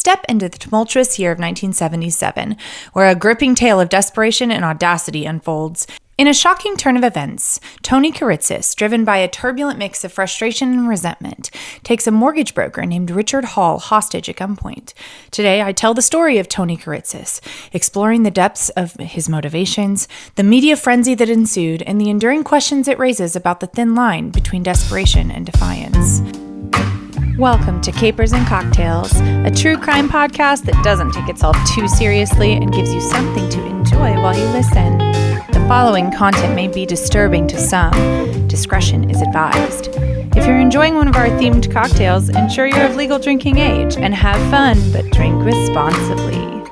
Step into the tumultuous year of 1977, where a gripping tale of desperation and audacity unfolds. In a shocking turn of events, Tony Kiritsis, driven by a turbulent mix of frustration and resentment, takes a mortgage broker named Richard Hall hostage at gunpoint. Today, I tell the story of Tony Kiritsis, exploring the depths of his motivations, the media frenzy that ensued, and the enduring questions it raises about the thin line between desperation and defiance. Welcome to Capers and Cocktails, a true crime podcast that doesn't take itself too seriously and gives you something to enjoy while you listen. The following content may be disturbing to some. Discretion is advised. If you're enjoying one of our themed cocktails, ensure you're of legal drinking age and have fun, but drink responsibly.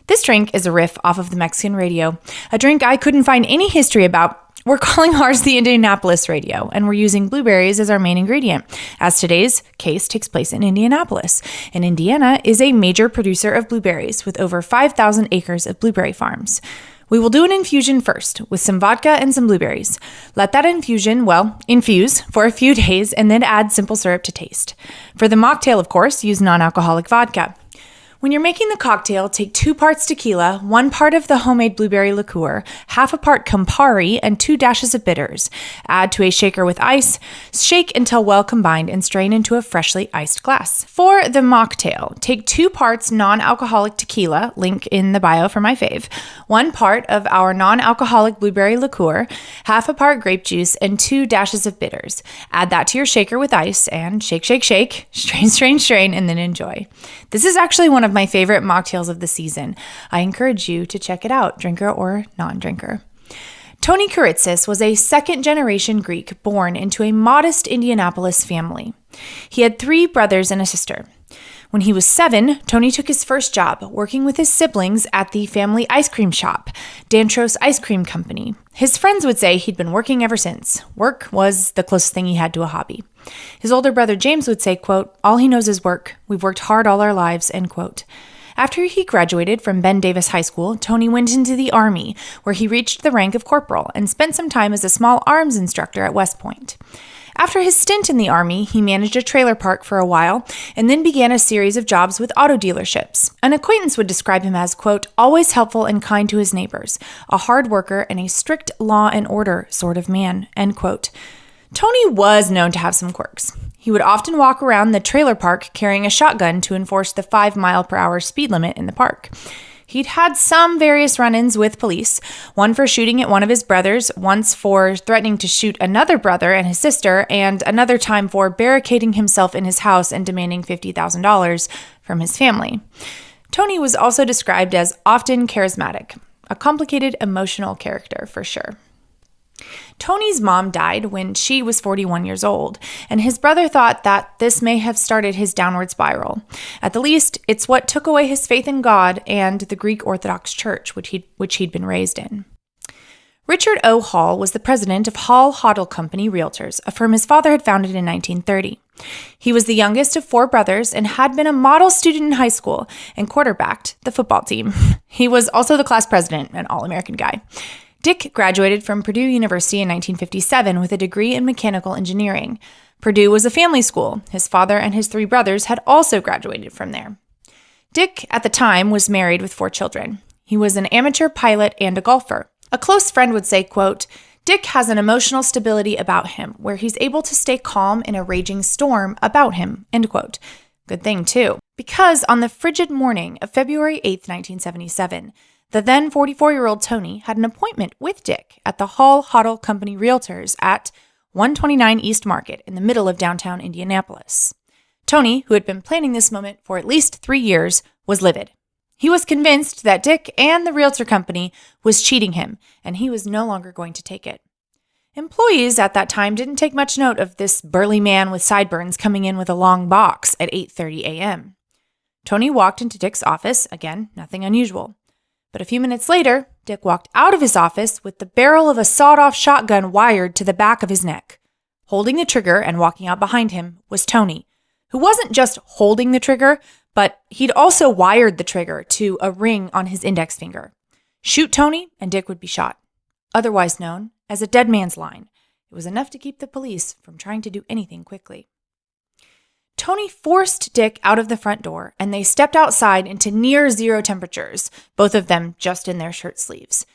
This drink is a riff off of the Mexican radio, a drink I couldn't find any history about. We're calling ours the Indianapolis radio, and we're using blueberries as our main ingredient, as today's case takes place in Indianapolis. And Indiana is a major producer of blueberries, with over 5,000 acres of blueberry farms. We will do an infusion first, with some vodka and some blueberries. Let that infusion, infuse for a few days, and then add simple syrup to taste. For the mocktail, of course, use non-alcoholic vodka. When you're making the cocktail, take 2 parts tequila, 1 part of the homemade blueberry liqueur, half a part campari, and 2 dashes of bitters. Add to a shaker with ice, shake until well combined, and strain into a freshly iced glass. For the mocktail, take 2 parts non-alcoholic tequila, link in the bio for my fave, 1 part of our non-alcoholic blueberry liqueur, half a part grape juice, and 2 dashes of bitters. Add that to your shaker with ice, and shake, strain, and then enjoy. This is actually one of my favorite mocktails of the season. I encourage you to check it out, drinker or non-drinker. Tony Kiritsis was a second-generation Greek born into a modest Indianapolis family. He had 3 brothers and a sister. When he was 7, Tony took his first job, working with his siblings at the family ice cream shop, Dantros Ice Cream Company. His friends would say he'd been working ever since. Work was the closest thing he had to a hobby. His older brother James would say, quote, "All he knows is work. We've worked hard all our lives," end quote. After he graduated from Ben Davis High School, Tony went into the Army, where he reached the rank of corporal and spent some time as a small arms instructor at West Point. After his stint in the Army, he managed a trailer park for a while and then began a series of jobs with auto dealerships. An acquaintance would describe him as, quote, "always helpful and kind to his neighbors, a hard worker and a strict law and order sort of man," end quote. Tony was known to have some quirks. He would often walk around the trailer park carrying a shotgun to enforce the 5-mile-per-hour speed limit in the park. He'd had some various run-ins with police, one for shooting at one of his brothers, once for threatening to shoot another brother and his sister, and another time for barricading himself in his house and demanding $50,000 from his family. Tony was also described as often charismatic, a complicated emotional character for sure. Tony's mom died when she was 41 years old, and his brother thought that this may have started his downward spiral. At the least, it's what took away his faith in God and the Greek Orthodox Church, which he'd been raised in. Richard O. Hall was the president of Hall Hoddle Company Realtors, a firm his father had founded in 1930. He was the youngest of 4 brothers and had been a model student in high school and quarterbacked the football team. He was also the class president, an all-American guy. Dick graduated from Purdue University in 1957 with a degree in mechanical engineering. Purdue was a family school. His father and his 3 brothers had also graduated from there. Dick, at the time, was married with 4 children. He was an amateur pilot and a golfer. A close friend would say, quote, "Dick has an emotional stability about him where he's able to stay calm in a raging storm about him," end quote. Good thing, too. Because on the frigid morning of February 8th, 1977, the then 44-year-old Tony had an appointment with Dick at the Hall Hoddle Company Realtors at 129 East Market in the middle of downtown Indianapolis. Tony, who had been planning this moment for at least 3 years, was livid. He was convinced that Dick and the realtor company was cheating him, and he was no longer going to take it. Employees at that time didn't take much note of this burly man with sideburns coming in with a long box at 8:30 a.m. Tony walked into Dick's office, again, nothing unusual. But a few minutes later, Dick walked out of his office with the barrel of a sawed-off shotgun wired to the back of his neck. Holding the trigger and walking out behind him was Tony, who wasn't just holding the trigger, but he'd also wired the trigger to a ring on his index finger. Shoot Tony and Dick would be shot, otherwise known as a dead man's line. It was enough to keep the police from trying to do anything quickly. Tony forced Dick out of the front door, and they stepped outside into near zero temperatures, both of them just in their shirt sleeves.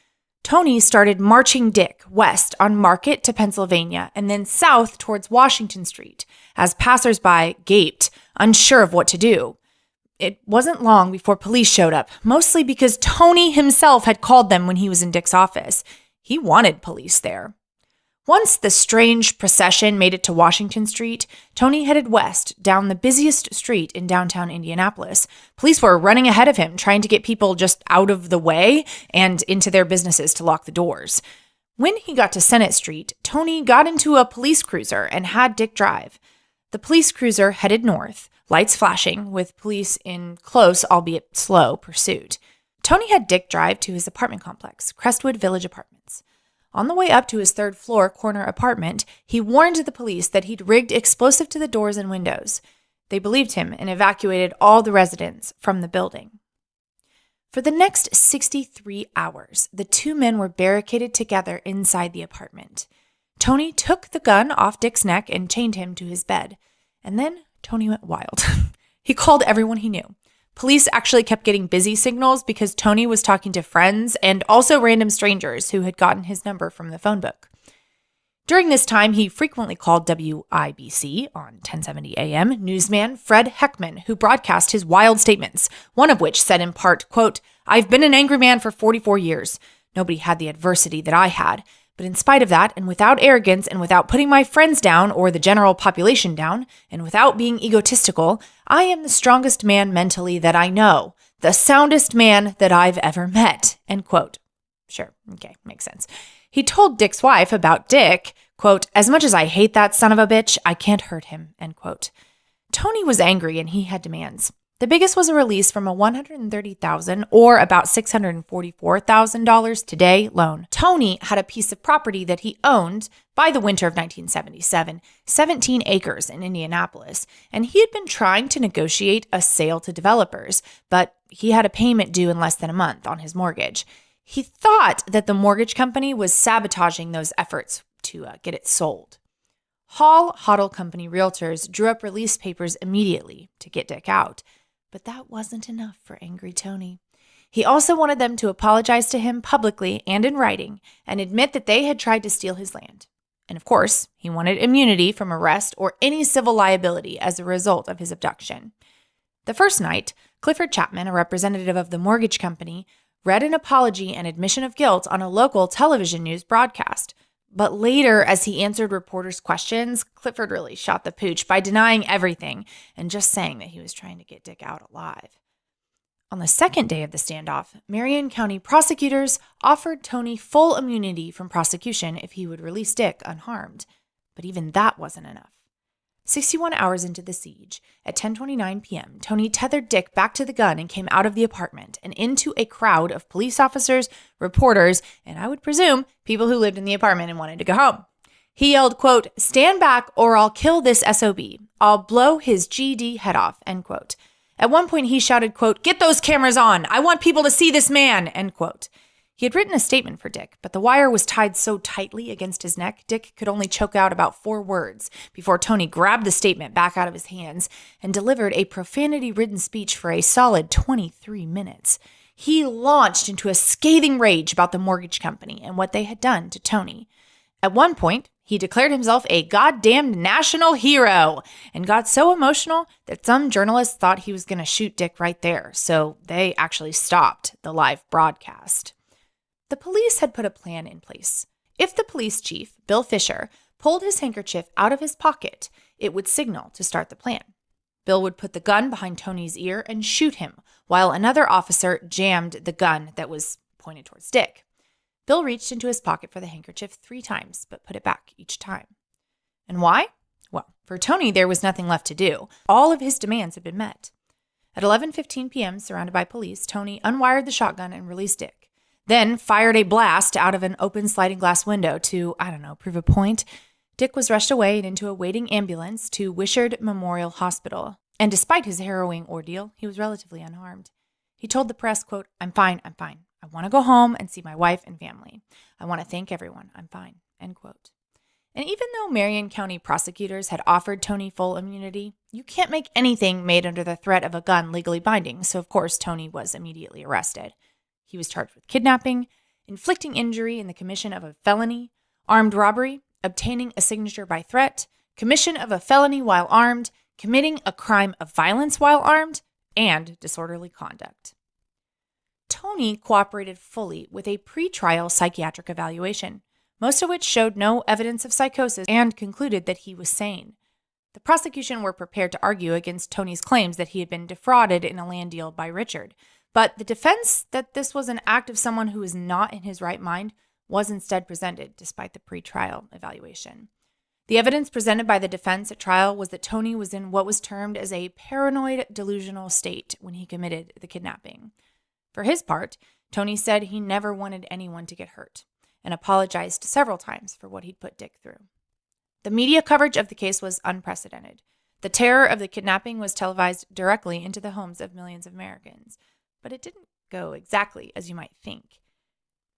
Tony started marching Dick west on Market to Pennsylvania and then south towards Washington Street as passersby gaped, unsure of what to do. It wasn't long before police showed up, mostly because Tony himself had called them when he was in Dick's office. He wanted police there. Once the strange procession made it to Washington Street, Tony headed west down the busiest street in downtown Indianapolis. Police were running ahead of him, trying to get people just out of the way and into their businesses to lock the doors. When he got to Senate Street, Tony got into a police cruiser and had Dick drive. The police cruiser headed north, lights flashing, with police in close, albeit slow, pursuit. Tony had Dick drive to his apartment complex, Crestwood Village Apartments. On the way up to his third-floor corner apartment, he warned the police that he'd rigged explosive to the doors and windows. They believed him and evacuated all the residents from the building. For the next 63 hours, the two men were barricaded together inside the apartment. Tony took the gun off Dick's neck and chained him to his bed. And then Tony went wild. He called everyone he knew. Police actually kept getting busy signals because Tony was talking to friends and also random strangers who had gotten his number from the phone book. During this time, he frequently called WIBC on 1070 AM newsman Fred Heckman, who broadcast his wild statements, one of which said in part, quote, "I've been an angry man for 44 years. Nobody had the adversity that I had. But in spite of that, and without arrogance, and without putting my friends down or the general population down, and without being egotistical, I am the strongest man mentally that I know, the soundest man that I've ever met," end quote. Sure, okay, makes sense. He told Dick's wife about Dick, quote, "As much as I hate that son of a bitch, I can't hurt him," end quote. Tony was angry and he had demands. The biggest was a release from a $130,000 or about $644,000 today loan. Tony had a piece of property that he owned by the winter of 1977, 17 acres in Indianapolis, and he had been trying to negotiate a sale to developers, but he had a payment due in less than a month on his mortgage. He thought that the mortgage company was sabotaging those efforts to get it sold. Hall Hoddle Company realtors drew up release papers immediately to get Dick out. But that wasn't enough for angry Tony. He also wanted them to apologize to him publicly and in writing and admit that they had tried to steal his land. And of course, he wanted immunity from arrest or any civil liability as a result of his abduction. The first night, Clifford Chapman, a representative of the mortgage company, read an apology and admission of guilt on a local television news broadcast. But later, as he answered reporters' questions, Clifford really shot the pooch by denying everything and just saying that he was trying to get Dick out alive. On the second day of the standoff, Marion County prosecutors offered Tony full immunity from prosecution if he would release Dick unharmed. But even that wasn't enough. 61 hours into the siege, at 10:29 p.m., Tony tethered Dick back to the gun and came out of the apartment and into a crowd of police officers, reporters, and I would presume people who lived in the apartment and wanted to go home. He yelled, quote, "Stand back or I'll kill this SOB. I'll blow his GD head off," end quote. At one point he shouted, quote, "Get those cameras on. I want people to see this man," end quote. He had written a statement for Dick, but the wire was tied so tightly against his neck, Dick could only choke out about 4 words before Tony grabbed the statement back out of his hands and delivered a profanity-ridden speech for a solid 23 minutes. He launched into a scathing rage about the mortgage company and what they had done to Tony. At one point, he declared himself a goddamned national hero and got so emotional that some journalists thought he was going to shoot Dick right there, so they actually stopped the live broadcast. The police had put a plan in place. If the police chief, Bill Fisher, pulled his handkerchief out of his pocket, it would signal to start the plan. Bill would put the gun behind Tony's ear and shoot him, while another officer jammed the gun that was pointed towards Dick. Bill reached into his pocket for the handkerchief 3 times, but put it back each time. And why? Well, for Tony, there was nothing left to do. All of his demands had been met. At 11:15 p.m., surrounded by police, Tony unwired the shotgun and released Dick. Then fired a blast out of an open sliding glass window to, prove a point. Dick was rushed away and into a waiting ambulance to Wishart Memorial Hospital. And despite his harrowing ordeal, he was relatively unharmed. He told the press, quote, I'm fine. I want to go home and see my wife and family. I want to thank everyone. I'm fine, end quote. And even though Marion County prosecutors had offered Tony full immunity, You can't make anything made under the threat of a gun legally binding, so of course Tony was immediately arrested. He was charged with kidnapping, inflicting injury in the commission of a felony, armed robbery, obtaining a signature by threat, commission of a felony while armed, committing a crime of violence while armed, and disorderly conduct. Tony cooperated fully with a pretrial psychiatric evaluation, most of which showed no evidence of psychosis and concluded that he was sane. The prosecution were prepared to argue against Tony's claims that he had been defrauded in a land deal by Richard, but the defense that this was an act of someone who was not in his right mind was instead presented, despite the pretrial evaluation. The evidence presented by the defense at trial was that Tony was in what was termed as a paranoid delusional state when he committed the kidnapping. For his part, Tony said he never wanted anyone to get hurt and apologized several times for what he'd put Dick through. The media coverage of the case was unprecedented. The terror of the kidnapping was televised directly into the homes of millions of Americans, but it didn't go exactly as you might think.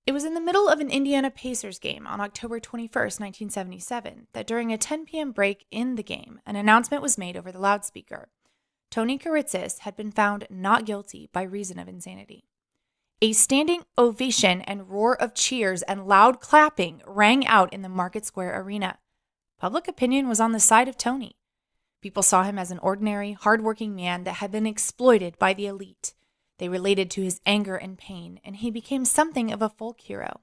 It was in the middle of an Indiana Pacers game on October 21st, 1977, that during a 10 p.m. break in the game, an announcement was made over the loudspeaker. Tony Kiritsis had been found not guilty by reason of insanity. A standing ovation and roar of cheers and loud clapping rang out in the Market Square arena. Public opinion was on the side of Tony. People saw him as an ordinary, hardworking man that had been exploited by the elite. They related to his anger and pain, and he became something of a folk hero.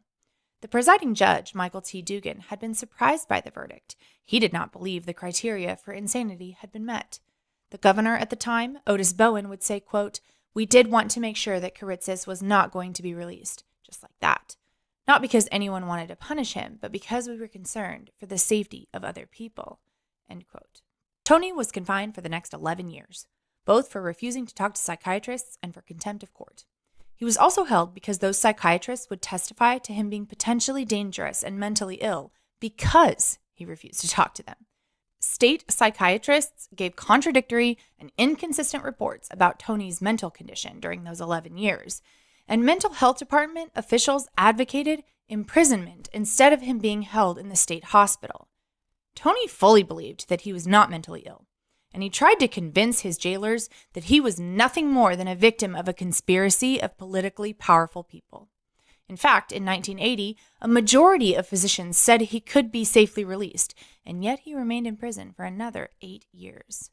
The presiding judge, Michael T. Dugan, had been surprised by the verdict. He did not believe the criteria for insanity had been met. The governor at the time, Otis Bowen, would say, quote, "We did want to make sure that Kiritsis was not going to be released, just like that. Not because anyone wanted to punish him, but because we were concerned for the safety of other people," end quote. Tony was confined for the next 11 years, both for refusing to talk to psychiatrists and for contempt of court. He was also held because those psychiatrists would testify to him being potentially dangerous and mentally ill because he refused to talk to them. State psychiatrists gave contradictory and inconsistent reports about Tony's mental condition during those 11 years, and mental health department officials advocated imprisonment instead of him being held in the state hospital. Tony fully believed that he was not mentally ill, and he tried to convince his jailers that he was nothing more than a victim of a conspiracy of politically powerful people. In fact, in 1980, a majority of physicians said he could be safely released, and yet he remained in prison for another 8 years.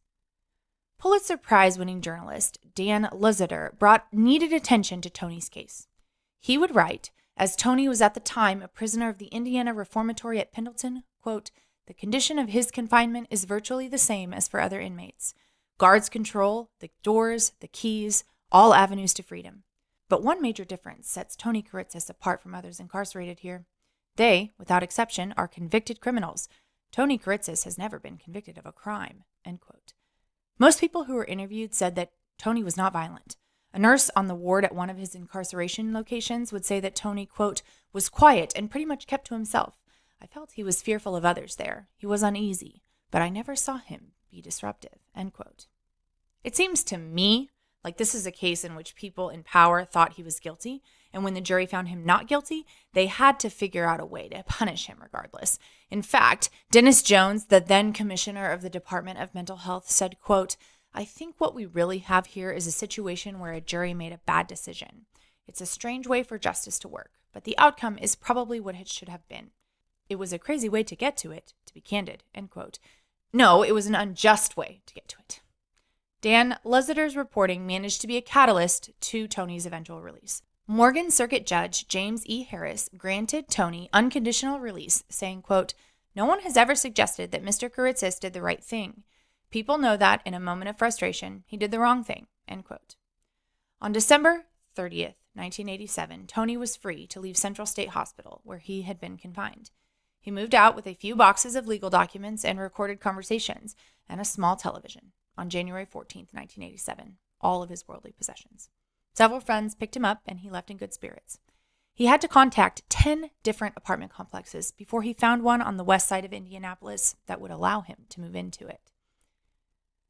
Pulitzer Prize-winning journalist Dan Lusiter brought needed attention to Tony's case. He would write, as Tony was at the time a prisoner of the Indiana Reformatory at Pendleton, quote, "The condition of his confinement is virtually the same as for other inmates. Guards control the doors, the keys, all avenues to freedom. But one major difference sets Tony Kiritsis apart from others incarcerated here. They, without exception, are convicted criminals. Tony Kiritsis has never been convicted of a crime," end quote. Most people who were interviewed said that Tony was not violent. A nurse on the ward at one of his incarceration locations would say that Tony, quote, "was quiet and pretty much kept to himself. I felt he was fearful of others there. He was uneasy, but I never saw him be disruptive," end quote. It seems to me like this is a case in which people in power thought he was guilty, and when the jury found him not guilty, they had to figure out a way to punish him regardless. In fact, Dennis Jones, the then commissioner of the Department of Mental Health, said, quote, "I think what we really have here is a situation where a jury made a bad decision. It's a strange way for justice to work, but the outcome is probably what it should have been. It was a crazy way to get to it, to be candid," end quote. No, it was an unjust way to get to it. Dan Lusiter's reporting managed to be a catalyst to Tony's eventual release. Morgan Circuit Judge James E. Harris granted Tony unconditional release, saying, quote, "No one has ever suggested that Mr. Kiritsis did the right thing. People know that in a moment of frustration, he did the wrong thing," end quote. On December 30th, 1987, Tony was free to leave Central State Hospital, where he had been confined. He moved out with a few boxes of legal documents and recorded conversations and a small television on January 14th, 1987, all of his worldly possessions. Several friends picked him up, and he left in good spirits. He had to contact 10 different apartment complexes before he found one on the west side of Indianapolis that would allow him to move into it.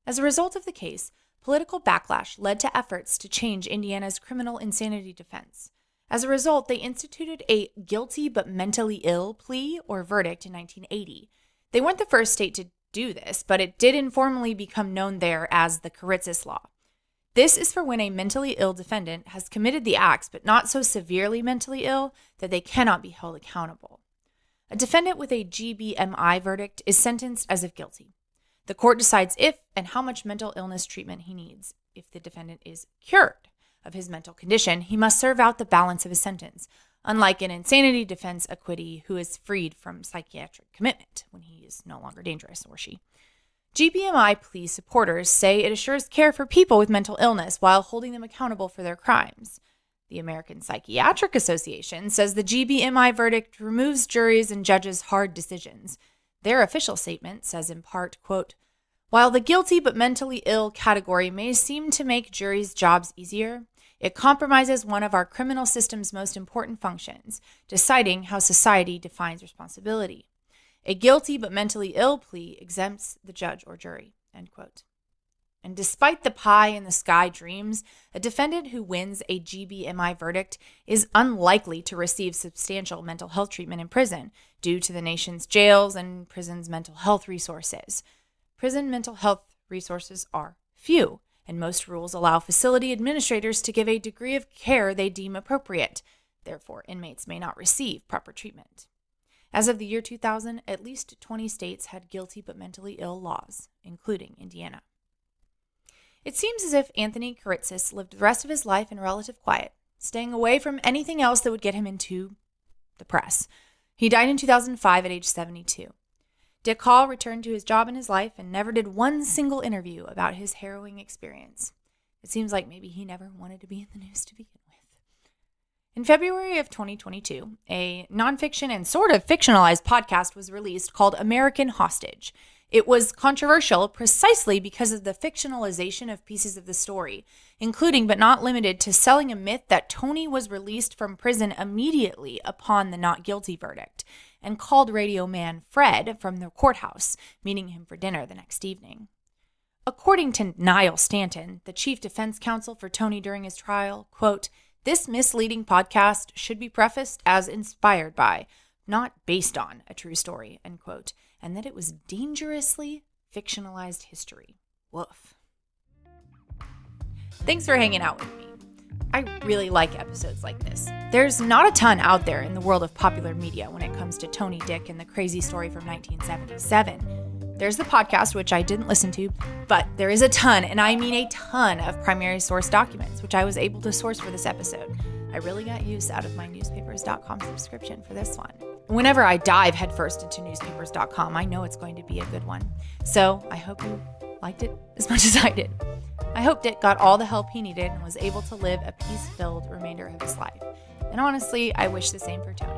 As a result of the case, political backlash led to efforts to change Indiana's criminal insanity defense. As a result, they instituted a guilty but mentally ill plea or verdict in 1980. They weren't the first state to do this, but it did informally become known there as the Kiritsis law. This is for when a mentally ill defendant has committed the acts, but not so severely mentally ill that they cannot be held accountable. A defendant with a GBMI verdict is sentenced as if guilty. The court decides if and how much mental illness treatment he needs. If the defendant is cured of his mental condition, he must serve out the balance of his sentence, unlike an insanity defense acquittee who is freed from psychiatric commitment when he is no longer dangerous, or she. GBMI plea supporters say it assures care for people with mental illness while holding them accountable for their crimes. The American Psychiatric Association says the GBMI verdict removes juries and judges' hard decisions. Their official statement says in part, quote, "While the guilty but mentally ill category may seem to make juries' jobs easier, it compromises one of our criminal system's most important functions, deciding how society defines responsibility. A guilty but mentally ill plea exempts the judge or jury," end quote. And despite the pie-in-the-sky dreams, a defendant who wins a GBMI verdict is unlikely to receive substantial mental health treatment in prison due to the nation's jails and prisons' mental health resources. Prison mental health resources are few, and most rules allow facility administrators to give a degree of care they deem appropriate. Therefore, inmates may not receive proper treatment. As of the year 2000, at least 20 states had guilty but mentally ill laws, including Indiana. It seems as if Anthony Kiritsis lived the rest of his life in relative quiet, staying away from anything else that would get him into the press. He died in 2005 at age 72. Dick Hall returned to his job in his life and never did one single interview about his harrowing experience. It seems like maybe he never wanted to be in the news to begin with. In February of 2022, a nonfiction and sort of fictionalized podcast was released called American Hostage. It was controversial precisely because of the fictionalization of pieces of the story, including but not limited to selling a myth that Tony was released from prison immediately upon the not guilty verdict and called radio man Fred from the courthouse, meeting him for dinner the next evening. According to Niall Stanton, the chief defense counsel for Tony during his trial, quote, "This misleading podcast should be prefaced as inspired by, not based on, a true story," end quote, and that it was dangerously fictionalized history. Woof. Thanks for hanging out with me. I really like episodes like this. There's not a ton out there in the world of popular media when it comes to Tony Dick and the crazy story from 1977. There's the podcast, which I didn't listen to, but there is a ton, and I mean a ton, of primary source documents, which I was able to source for this episode. I really got use out of my newspapers.com subscription for this one. Whenever I dive headfirst into newspapers.com, I know it's going to be a good one. So I hope you liked it as much as I did. I hope Dick got all the help he needed and was able to live a peace-filled remainder of his life. And honestly, I wish the same for Tony.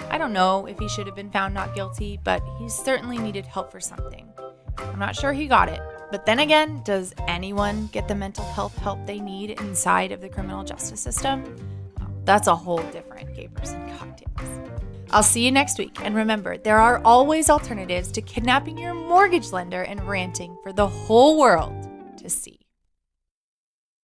I don't know if he should have been found not guilty, but he certainly needed help for something. I'm not sure he got it. But then again, does anyone get the mental health help they need inside of the criminal justice system? Well, that's a whole different capers and cocktails. I'll see you next week. And remember, there are always alternatives to kidnapping your mortgage lender and ranting for the whole world to see.